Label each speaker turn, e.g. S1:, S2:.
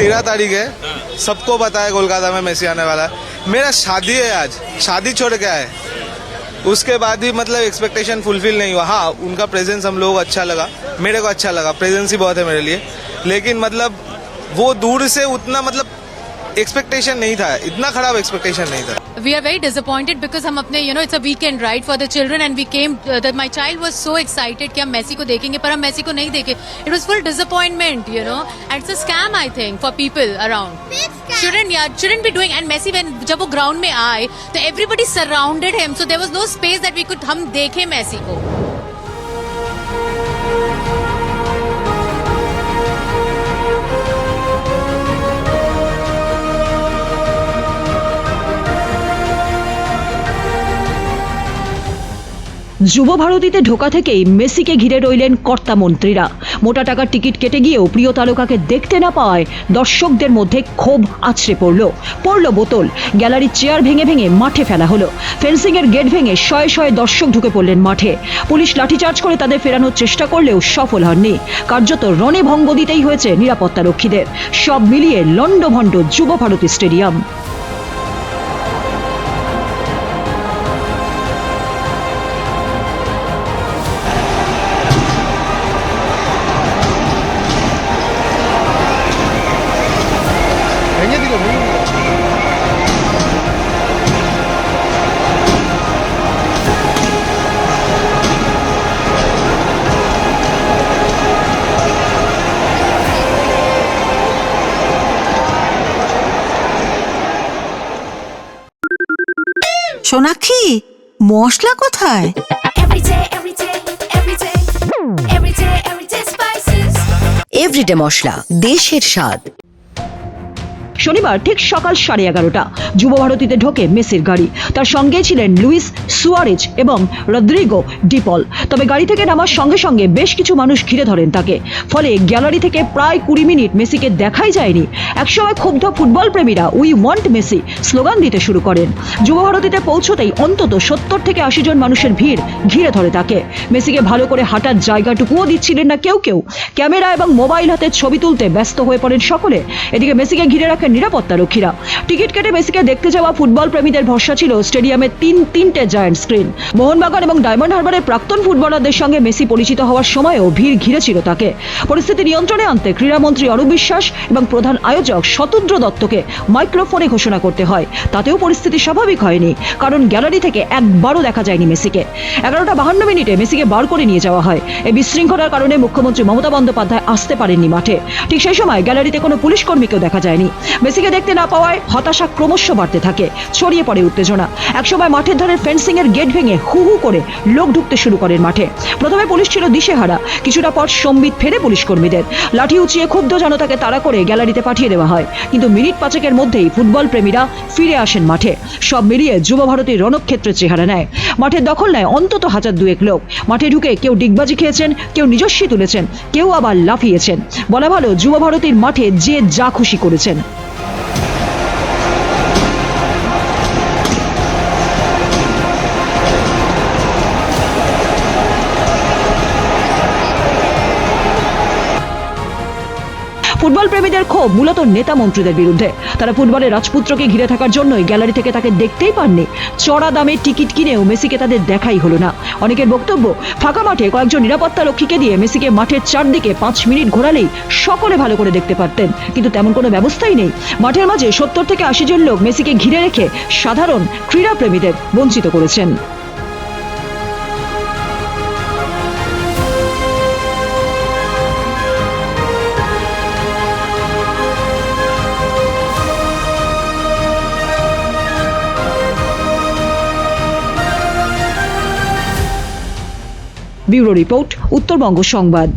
S1: 13 तारीख है, सबको पता है कोलकाता में मेसी आने वाला है। मेरा शादी है आज, शादी छोड़ के आए, उसके बाद भी मतलब एक्सपेक्टेशन फुलफिल नहीं हुआ। हाँ, उनका प्रेजेंस हम लोग अच्छा लगा, मेरे को अच्छा लगा, प्रेजेंस ही बहुत है मेरे लिए, लेकिन मतलब वो दूर से उतना मतलब एक्सपेक्टेशन नहीं था, इतना खराब एक्सपेक्टेशन नहीं था।
S2: We are very disappointed because हम अपने it's a weekend right for the children and we came that my child was so excited कि हम मेसी को देखेंगे, पर हम मेसी को नहीं देखे। It was full disappointment, and it's a scam I think for people around. Shouldn't be doing, and Messi जब वो ग्राउंड में आए तो everybody surrounded him, so there was no space that we could हम देखे मेसी को।
S3: যুব ভারতীতে ঢোকা থেকেই মেসিকে ঘিরে রইলেন কর্তা মন্ত্রীরা। মোটা টাকার টিকিট কেটে গিয়েও প্রিয় তারকাকে দেখতে না পাওয়ায় দর্শকদের মধ্যে ক্ষোভ আছড়ে পড়ল বোতল, গ্যালারির চেয়ার ভেঙে ভেঙে মাঠে ফেলা হলো, ফেন্সিংয়ের গেট ভেঙে শয়ে শয়ে দর্শক ঢুকে পড়লেন মাঠে। পুলিশ লাঠিচার্জ করে তাদের ফেরানোর চেষ্টা করলেও সফল হননি। কার্যত রণে ভঙ্গ দিতেই হয়েছে নিরাপত্তারক্ষীদের। সব মিলিয়ে লণ্ডভণ্ড যুব ভারতী স্টেডিয়াম।
S4: সোনাক্ষী, মশলা কোথায়?
S5: এভরিডে মশলা, দেশের স্বাদ।
S3: শনিবার ঠিক সকাল 11:30 যুব ভারতীতে ঢোকে মেসির গাড়ি। তার সঙ্গে ছিলেন লুইস সুয়ারেজ এবং রদ্রিগো ডিপল। তবে গাড়ি থেকে নামার সঙ্গে সঙ্গে বেশ কিছু মানুষ ঘিরে ধরেন তাকে, ফলে গ্যালারি থেকে প্রায় 20 মিনিট মেসিকে দেখাই যায়নি। একসময় ক্ষুব্ধ ফুটবল প্রেমীরা উই ওয়ান্ট মেসি স্লোগান দিতে শুরু করেন। যুব ভারতীতে পৌঁছতেই অন্তত 70 থেকে 80 জন মানুষের ভিড় ঘিরে ধরে তাকে। মেসিকে ভালো করে হাঁটার জায়গাটুকুও দিচ্ছিলেন না কেউ। ক্যামেরা এবং মোবাইল হাতে ছবি তুলতে ব্যস্ত হয়ে পড়েন সকলে। এদিকে মেসিকে ঘিরে রাখেন নিরাপত্তারক্ষীরা। টিকিট কেটে মেসিকে দেখতে যাওয়া ফুটবল প্রেমীদের ভরসা ছিল স্টেডিয়ামে তিনটে জায়ান্ট স্ক্রিন। মোহনবাগান এবং ডায়মন্ড হারবারের প্রাক্তন ফুটবলারদের সঙ্গে মেসি পরিচিত হওয়ার সময়ও ভিড় ঘিরেছিল তাকে। পরিস্থিতি নিয়ন্ত্রণে আনতে ক্রীড়ামন্ত্রী অরূপ বিশ্বাস এবং প্রধান আয়োজক শতদ্র দত্তকে মাইক্রোফোনে ঘোষণা করতে হয়। তাতেও পরিস্থিতি স্বাভাবিক হয়নি, কারণ গ্যালারি থেকে একবারও দেখা যায়নি মেসিকে। 11:52 মিনিটে মেসিকে বার করে নিয়ে যাওয়া হয়। এই বিশৃঙ্খলার কারণে মুখ্যমন্ত্রী মমতা বন্দ্যোপাধ্যায় আসতে পারেননি মাঠে। ঠিক সেই সময় গ্যালারিতে কোনো পুলিশ কর্মীকেও দেখা যায়নি। মেসিকে দেখতে না পাওয়ায় হতাশা ক্রমশ বাড়তে থাকে, ছড়িয়ে পড়ে উত্তেজনা। একসময় মাঠের ধারের ফেন্সিং এর গেট ভেঙে হু করে লোক ঢুকতে শুরু করেন মাঠে। প্রথমে পুলিশ ছিল দিশেহারা, কিছুটা পর সম্বিত ফেরে পুলিশ কর্মীদের। লাঠি উঁচিয়ে ক্ষুব্ধ জনতাকে তাড়া করে গ্যালারিতে পাঠিয়ে দেওয়া হয়, কিন্তু মিনিট পাঁচেকের মধ্যেই ফুটবল প্রেমীরা ফিরে আসেন মাঠে। সব মিলিয়ে যুব ভারতীর রণক্ষেত্রের চেহারা নেয়। মাঠের দখল নেয় অন্তত 1000-2 লোক। মাঠে ঢুকে কেউ ডিগবাজি খেয়েছেন, কেউ নিজস্বী তুলেছেন, কেউ আবার লাফিয়েছেন। বলা ভালো, যুব ভারতীর মাঠে যে যা খুশি করেছেন। ফুটবল প্রেমীদের ক্ষোভ মূলত নেতা মন্ত্রীদের বিরুদ্ধে। তারা ফুটবলের রাজপুত্রকে ঘিরে থাকার জন্যই গ্যালারি থেকে তাকে দেখতেই পাননি। চড়া দামে টিকিট কিনেও মেসিকে তাদের দেখাই হলো না। অনেকের বক্তব্য, ফাঁকা মাঠে কয়েকজন নিরাপত্তা রক্ষীকে দিয়ে মেসিকে মাঠের চারদিকে 5 মিনিট ঘোরালেই সকলে ভালো করে দেখতে পারতেন, কিন্তু তেমন কোনো ব্যবস্থাই নেই। মাঠের মাঝে 70 থেকে 80 জন লোক মেসিকে ঘিরে রেখে সাধারণ ক্রীড়া প্রেমীদের বঞ্চিত করেছেন। ব্যুরো রিপোর্ট, উত্তরবঙ্গ সংবাদ।